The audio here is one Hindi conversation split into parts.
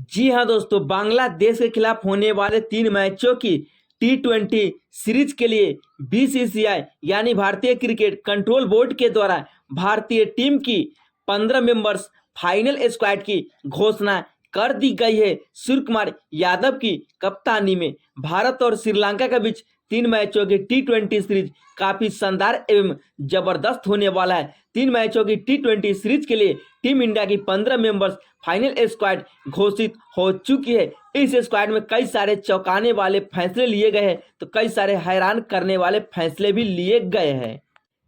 जी हाँ दोस्तों, बांग्लादेश के खिलाफ होने वाले 3 मैचों की टी20 सीरीज के लिए बीसीसीआई यानी भारतीय क्रिकेट कंट्रोल बोर्ड के द्वारा भारतीय टीम की 15 मेंबर्स फाइनल स्क्वाड की घोषणा कर दी गई है। सूर्यकुमार यादव की कप्तानी में भारत और श्रीलंका के बीच 3 मैचों की टी20 सीरीज काफी शानदार एवं जबरदस्त होने वाला है। 3 मैचों की टी20 सीरीज के लिए टीम इंडिया की 15 मेंबर्स फाइनल स्क्वाड घोषित हो चुकी है। इस स्क्वाड में कई सारे चौंकाने वाले फैसले लिए गए हैं तो कई सारे हैरान करने वाले फैसले भी लिए गए हैं।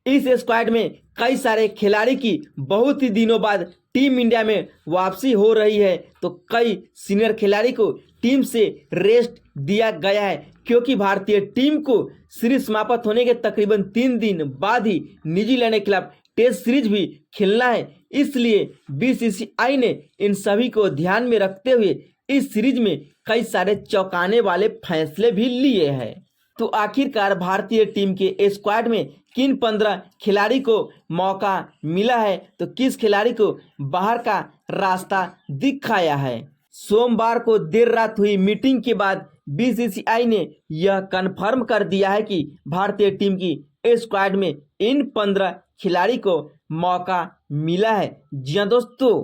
इस स्क्वाड में कई सारे खिलाड़ी की बहुत ही दिनों बाद टीम इंडिया में वापसी हो रही है तो कई सीनियर खिलाड़ी को टीम से रेस्ट दिया गया है, क्योंकि भारतीय टीम को सीरीज समाप्त होने के तकरीबन 3 दिन बाद ही न्यूजीलैंड के खिलाफ टेस्ट सीरीज भी खेलना है। इसलिए बीसीसीआई ने इन सभी को ध्यान में रखते हुए इस सीरीज में कई सारे चौंकाने वाले फैसले भी लिए हैं। तो आखिरकार भारतीय टीम के स्क्वाड में किन 15 खिलाड़ी को मौका मिला है तो किस खिलाड़ी को बाहर का रास्ता दिखाया है। सोमवार को देर रात हुई मीटिंग के बाद बीसीसीआई ने यह कन्फर्म कर दिया है कि भारतीय टीम की स्क्वाड में इन 15 खिलाड़ी को मौका मिला है। जी हाँ दोस्तों,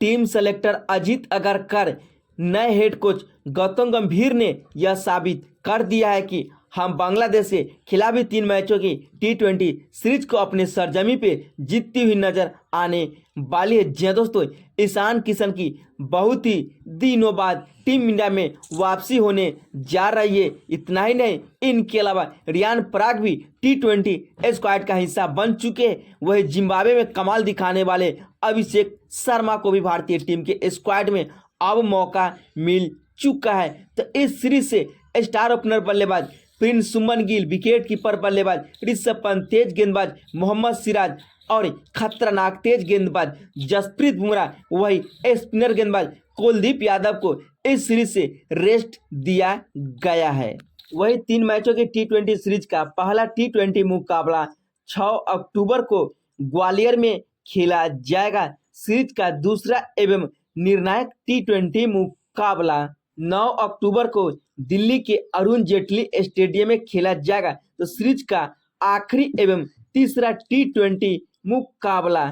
टीम सेलेक्टर अजीत अगरकर नए हेड कोच गौतम गंभीर ने यह साबित कर दिया है कि हम बांग्लादेश के खिलाफ 3 मैचों की टी20 सीरीज को अपने सरजमी पे जीतती हुई नजर आने वाली है। जी हाँ दोस्तों, ईशान किशन की बहुत ही दिनों बाद टीम इंडिया में वापसी होने जा रही है। इतना ही नहीं, इनके अलावा रियान पराग भी टी20 स्क्वाड का हिस्सा बन चुके हैं। वही जिम्बाब्वे में कमाल दिखाने वाले अभिषेक शर्मा को भी भारतीय टीम के स्क्वाड में अब मौका मिल चुका है। तो इस सीरीज से स्टार ओपनर बल्लेबाज प्रिंस सुमन गिल, विकेट कीपर बल्लेबाज ऋषभ पंत, तेज गेंदबाज मोहम्मद सिराज और खतरनाक तेज गेंदबाज जसप्रीत बुमराह, वही स्पिनर गेंदबाज कुलदीप यादव को इस सीरीज से रेस्ट दिया गया है। वही 3 मैचों की टी20 सीरीज का पहला टी20 मुकाबला 6 अक्टूबर को ग्वालियर में खेला जाएगा। सीरीज का दूसरा एवं निर्णायक टी20 मुकाबला 9 अक्टूबर को दिल्ली के अरुण जेटली स्टेडियम में खेला जाएगा। तो सीरीज का आखिरी एवं तीसरा टी20 मुकाबला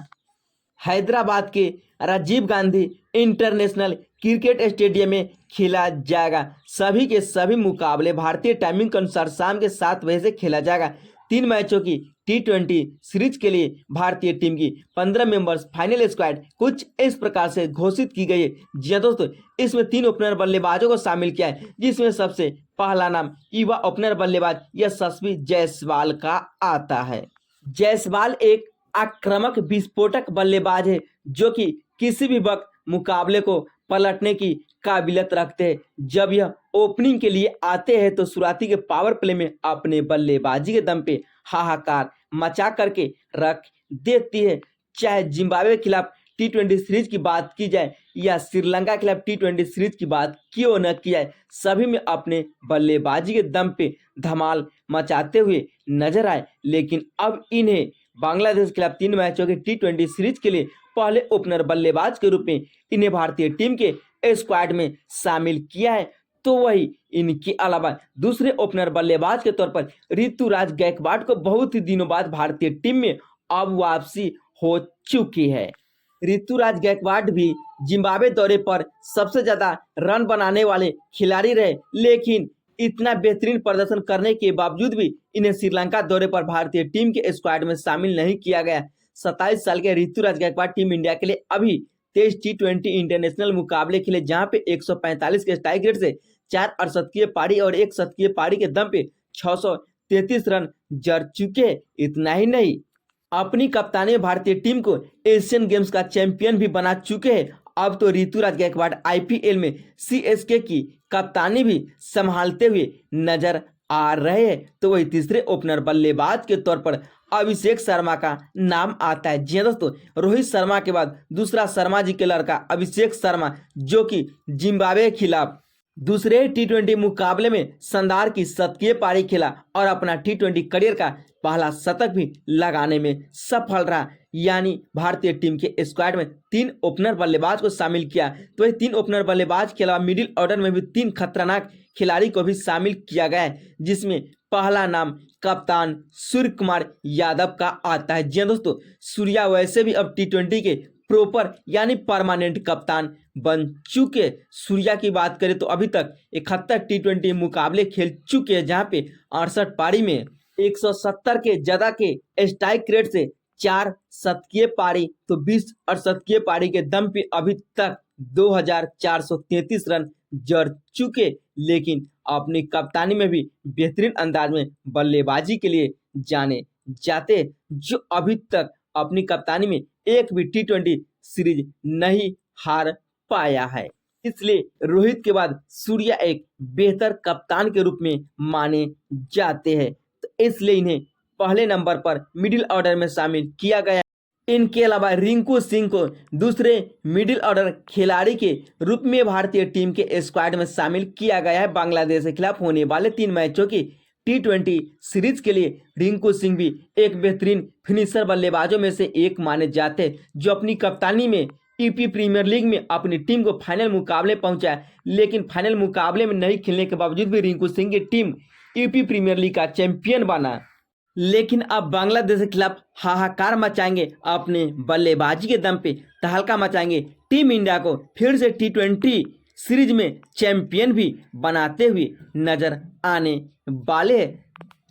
हैदराबाद के Rajiv Gandhi international cricket stadium में खेला जाएगा। सभी के सभी मुकाबले भारतीय टाइमिंग के अनुसार शाम के 7 बजे से खेला जाएगा। 3 मैचों की टी20 सीरीज के लिए भारतीय टीम की 15 मेंबर्स फाइनल स्क्वाड कुछ इस प्रकार से घोषित की गई है। जी हाँ दोस्तों, इसमें 3 ओपनर बल्लेबाजों को शामिल किया है, जिसमें सबसे पहला नाम युवा ओपनर बल्लेबाज यशस्वी जायसवाल का आता है। जायसवाल एक आक्रामक विस्फोटक बल्लेबाज है जो कि किसी भी वक्त मुकाबले को पलटने की काबिलियत रखते हैं। जब यह ओपनिंग के लिए आते हैं तो शुरुआती के पावर प्ले में अपने बल्लेबाजी के दम पे हाहाकार मचा करके रख देती है। चाहे जिम्बाब्वे के खिलाफ टी20 सीरीज की बात की जाए या श्रीलंका के खिलाफ टी20 सीरीज की बात क्यों न की जाए, सभी में अपने बल्लेबाजी के दम पे धमाल मचाते हुए नजर आए। लेकिन अब इन्हें बांग्लादेश के खिलाफ 3 मैचों की टी20 सीरीज के लिए पहले ओपनर बल्लेबाज के रूप में इन्हें भारतीय टीम के स्क्वाड में शामिल किया है। तो वही इनके अलावा दूसरे ओपनर बल्लेबाज के तौर पर ऋतुराज गायकवाड़ को बहुत ही दिनों बाद भारतीय टीम में अब वापसी हो चुकी है। ऋतुराज गायकवाड़ भी जिम्बाब्वे दौरे पर सबसे ज्यादा रन बनाने वाले खिलाड़ी रहे, लेकिन इतना बेहतरीन प्रदर्शन करने के बावजूद भी इन्हें श्रीलंका दौरे पर भारतीय टीम के स्क्वाड में शामिल नहीं किया गया। 27 साल के ऋतुराज गायकवाड़ टीम इंडिया के लिए अभी 23 टी20 इंटरनेशनल मुकाबले खेले, जहां पे 145 के स्ट्राइक रेट से 4 अर्धशतकीय पारी और 1 शतकीय पारी के दम पे 633 रन जड़ चुके। इतना ही नहीं, अपनी कप्तानी में भारतीय टीम को एशियन गेम्स का चैंपियन भी बना चुके हैं। अब तो ऋतुराज गायकवाड़ आईपीएल में सीएसके की कप्तानी भी संभालते हुए नजर आ रहे हैं। तो वही तीसरे ओपनर बल्लेबाज के तौर पर अभिषेक शर्मा का नाम आता है। जी दोस्तों, रोहित शर्मा के बाद दूसरा शर्मा जी के लड़का अभिषेक शर्मा, जो कि जिम्बाब्वे के खिलाफ दूसरे टी20 मुकाबले में शानदार की शतकीय पारी खेला और अपना टी20 करियर का पहला शतक भी लगाने में सफल रहा। यानी भारतीय टीम के स्क्वाड में 3 ओपनर बल्लेबाज को शामिल किया। तो ये 3 ओपनर बल्लेबाज के अलावा मिडिल ऑर्डर में भी 3 खतरनाक खिलाड़ी को भी शामिल किया गया है, जिसमें पहला नाम कप्तान सूर्य कुमार यादव का आता है। जी हाँ दोस्तों, सूर्या वैसे भी अब T20 के प्रॉपर यानी परमानेंट कप्तान बन चुके। सूर्या की बात करें तो अभी तक 71 T20 मुकाबले खेल चुके हैं, जहां पे 68 पारी में 170 के ज्यादा के स्ट्राइक रेट से 4 शतकीय पारी तो 20 अर्धशतकीय पारी के दम पे अभी तक 2433 रन जड़ चुके। लेकिन अपनी कप्तानी में भी बेहतरीन अंदाज में बल्लेबाजी के लिए जाने जाते, जो अभी तक अपनी कप्तानी में एक भी T20 सीरीज नहीं हार पाया है। इसलिए रोहित के बाद सूर्या एक बेहतर कप्तान के रूप में माने जाते हैं, तो इसलिए इन्हें पहले नंबर पर मिडिल ऑर्डर में शामिल किया गया। इनके अलावा रिंकू सिंह को दूसरे मिडिल ऑर्डर खिलाड़ी के रूप में भारतीय टीम के स्क्वाड में शामिल किया गया है। बांग्लादेश के खिलाफ होने वाले 3 मैचों की T20 सीरीज के लिए रिंकू सिंह भी एक बेहतरीन फिनिशर बल्लेबाजों में से एक माने जाते हैं, जो अपनी कप्तानी में यूपी प्रीमियर लीग में अपनी टीम को फाइनल मुकाबले पहुंचाया। लेकिन फाइनल मुकाबले में नहीं खेलने के बावजूद भी रिंकू सिंह की टीम यूपी प्रीमियर लीग का चैंपियन बना। लेकिन अब बांग्लादेश के खिलाफ हाहाकार मचाएंगे अपने बल्लेबाजी के दम पे, तहलका मचाएंगे टीम इंडिया को फिर से T20 सीरीज में चैंपियन भी बनाते हुए नजर आने वाले हैं।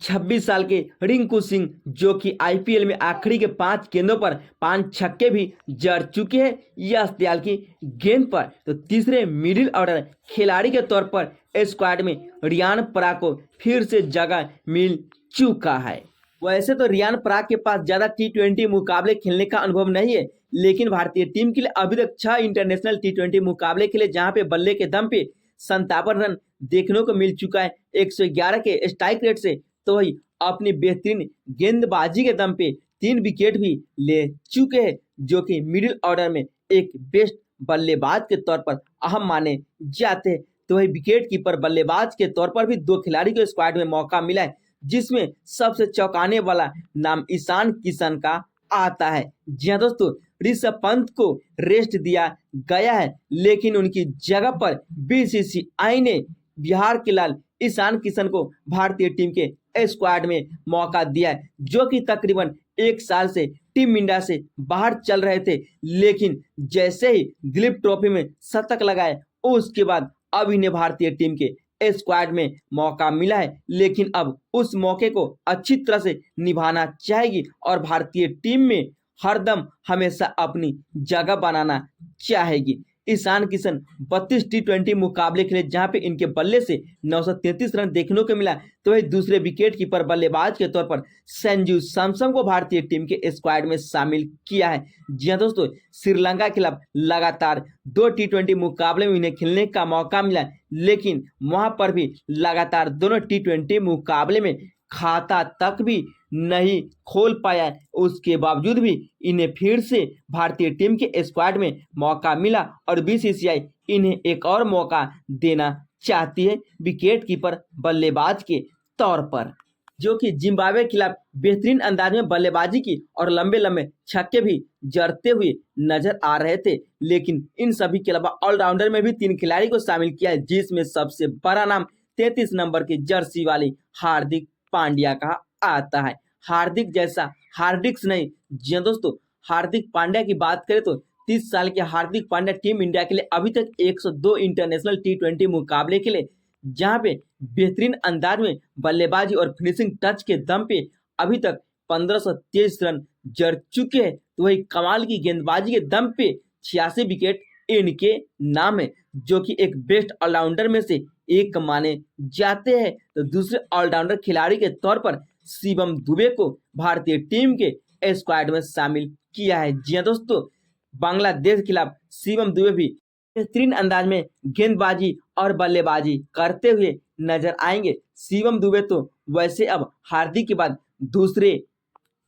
26 साल के रिंकू सिंह, जो कि IPL में आखिरी के 5 गेंदों पर 5 छक्के भी जड़ चुके हैं यश दयाल की गेंद पर, तो तीसरे मिडिल ऑर्डर खिलाड़ी के तौर पर स्क्वाड में रियान पराग को फिर से जगह मिल चुका है। वैसे तो रियान पराग के पास ज्यादा T20 मुकाबले खेलने का अनुभव नहीं है, लेकिन भारतीय टीम के लिए अभी तक 6 इंटरनेशनल T20 मुकाबले खेले, जहां पे बल्ले के दम पे 57 रन देखने को मिल चुका है 111 के स्ट्राइक रेट से। तो वही अपनी बेहतरीन गेंदबाजी के दम पे 3 विकेट भी ले चुके हैं, जो कि मिडिल ऑर्डर में एक बेस्ट बल्लेबाज के तौर पर अहम माने जाते हैं। तो वही विकेट कीपर बल्लेबाज के तौर पर भी 2 खिलाड़ी को स्क्वाड में मौका मिला है, जिसमें सबसे चौंकाने वाला नाम ईशान किशन का आता है। जी हाँ दोस्तों, ऋषभ पंत को रेस्ट दिया गया है, लेकिन उनकी जगह पर BCCI ने बिहार के लाल ईशान किशन को भारतीय टीम के स्क्वाड में मौका दिया है, जो कि तकरीबन 1 साल से टीम इंडिया से बाहर चल रहे थे। लेकिन जैसे ही दिलीप ट्रॉफी में शतक लगाए, उसके बाद अब इन्हें भारतीय टीम के स्क्वाड में मौका मिला है। लेकिन अब उस मौके को अच्छी तरह से निभाना चाहेगी और भारतीय टीम में हरदम हमेशा अपनी जगह बनाना चाहेगी। ईशान किशन 32 T20 मुकाबले खेले, जहां पे इनके बल्ले से 933 रन देखने को मिला। तो वही दूसरे विकेट कीपर बल्लेबाज के तौर पर संजू सैमसन को भारतीय टीम के स्क्वाड में शामिल किया है। जी हाँ दोस्तों, श्रीलंका के खिलाफ लगातार 2 T20 मुकाबले में इन्हें खेलने का मौका मिला, लेकिन वहां पर भी लगातार दोनों T20 मुकाबले में खाता तक भी नहीं खोल पाया। उसके बावजूद भी इन्हें फिर से भारतीय टीम के स्क्वाड में मौका मिला और BCCI इन्हें एक और मौका देना चाहती है विकेट कीपर बल्लेबाज के तौर पर, जो कि जिम्बाब्वे के खिलाफ बेहतरीन अंदाज में बल्लेबाजी की और लंबे लंबे छक्के भी जड़ते हुए नजर आ रहे थे। लेकिन इन सभी के अलावा ऑलराउंडर में भी 3 खिलाड़ी को शामिल किया है, जिसमें सबसे बड़ा नाम 33 नंबर की जर्सी वाली हार्दिक पांड्या का आता है। हार्दिक जैसा हार्दिक्स नहीं। जी हाँ दोस्तों, हार्दिक पांड्या की बात करें तो 30 साल के हार्दिक पांड्या टीम इंडिया के लिए अभी तक 102 इंटरनेशनल T20 मुकाबले खेले, जहां पे बेहतरीन अंदाज में बल्लेबाजी और फिनिशिंग टच के दम पे अभी तक 1523 रन जड़ चुके हैं। तो वही कमाल की गेंदबाजी के दम पे 86 विकेट इनके नाम है, जो कि एक बेस्ट ऑलराउंडर में से एक माने जाते हैं। तो दूसरे ऑलराउंडर खिलाड़ी के तौर पर शिवम दुबे को भारतीय टीम के स्क्वाड में शामिल किया है। जी हाँ दोस्तों, बांग्लादेश के खिलाफ शिवम दुबे भी बेहतरीन अंदाज में गेंदबाजी और बल्लेबाजी करते हुए नजर आएंगे। शिवम दुबे तो वैसे अब हार्दिक के बाद दूसरे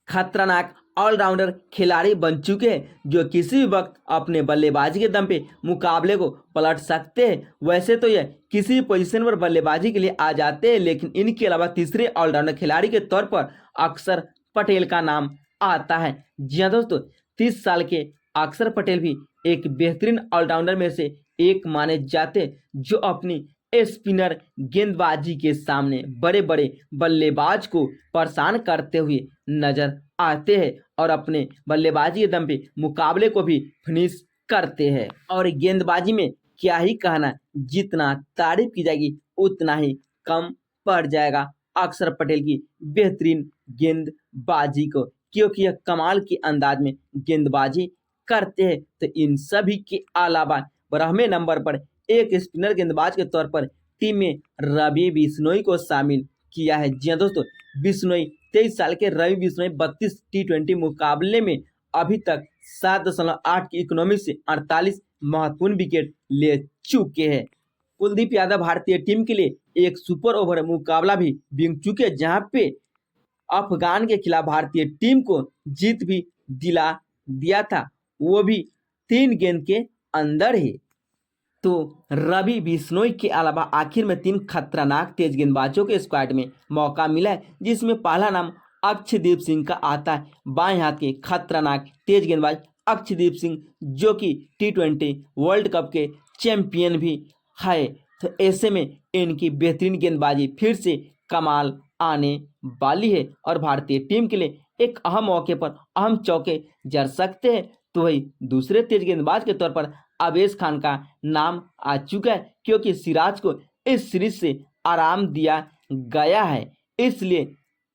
खतरनाक ऑलराउंडर खिलाड़ी बन चुके हैं जो किसी भी वक्त अपने बल्लेबाजी के दम पे मुकाबले को पलट सकते हैं। वैसे तो यह किसी भी पोजीशन पर बल्लेबाजी के लिए आ जाते हैं, लेकिन इनके अलावा तीसरे ऑलराउंडर खिलाड़ी के तौर पर अक्षर पटेल का नाम आता है। जी हाँ दोस्तों, 30 साल के अक्षर पटेल भी एक बेहतरीन ऑलराउंडर में से एक माने जाते हैं, जो अपनी स्पिनर गेंदबाजी के सामने बड़े बड़े बल्लेबाज को परेशान करते हुए नजर आते हैं और अपने बल्लेबाजी के दम पे मुकाबले को भी फिनिश करते हैं। और गेंदबाजी में क्या ही कहना, जितना तारीफ की जाएगी उतना ही कम पड़ जाएगा अक्षर पटेल की बेहतरीन गेंदबाजी को, क्योंकि यह कमाल के अंदाज में गेंदबाजी करते हैं। तो इन सभी के अलावा 12वें नंबर पर एक स्पिनर गेंदबाज के तौर पर टीम में रवि बिश्नोई को शामिल किया है। जी हाँ दोस्तों, बिश्नोई 23 साल के रवि बिश्नोई 32 टी20 मुकाबले में अभी तक 7.8 की इकोनॉमी से 48 महत्वपूर्ण विकेट ले चुके हैं। कुलदीप यादव भारतीय टीम के लिए एक सुपर ओवर मुकाबला भी बीत चुके हैं, जहां पे अफगान के खिलाफ भारतीय टीम को जीत भी दिला दिया था, वो भी 3 गेंद के अंदर ही। तो रवि बिश्नोई के अलावा आखिर में 3 खतरनाक तेज गेंदबाजों के स्क्वाड में मौका मिला है, जिसमें पहला नाम अक्षदीप सिंह का आता है। बाएं हाथ के खतरनाक तेज गेंदबाज अक्षदीप सिंह, जो कि टी20 वर्ल्ड कप के चैंपियन भी है। तो ऐसे में इनकी बेहतरीन गेंदबाजी फिर से कमाल आने वाली है और भारतीय टीम के लिए एक अहम मौके पर अहम चौके जड़ सकते हैं। तो वही दूसरे तेज गेंदबाज के तौर पर अवेश खान का नाम आ चुका है, क्योंकि सिराज को इस सीरीज से आराम दिया गया है, इसलिए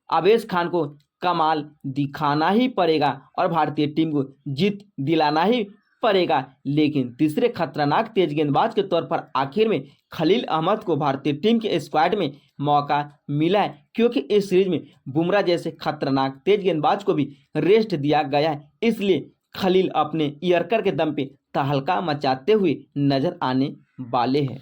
अवेश खान को कमाल दिखाना ही पड़ेगा और भारतीय टीम को जीत दिलाना ही पड़ेगा। लेकिन तीसरे खतरनाक तेज गेंदबाज के तौर पर आखिर में खलील अहमद को भारतीय टीम के स्क्वाड में मौका मिला है, क्योंकि इस सीरीज में बुमराह जैसे खतरनाक तेज गेंदबाज को भी रेस्ट दिया गया है, इसलिए खलील अपने यॉर्कर के दम पे तहलका मचाते हुए नजर आने वाले हैं।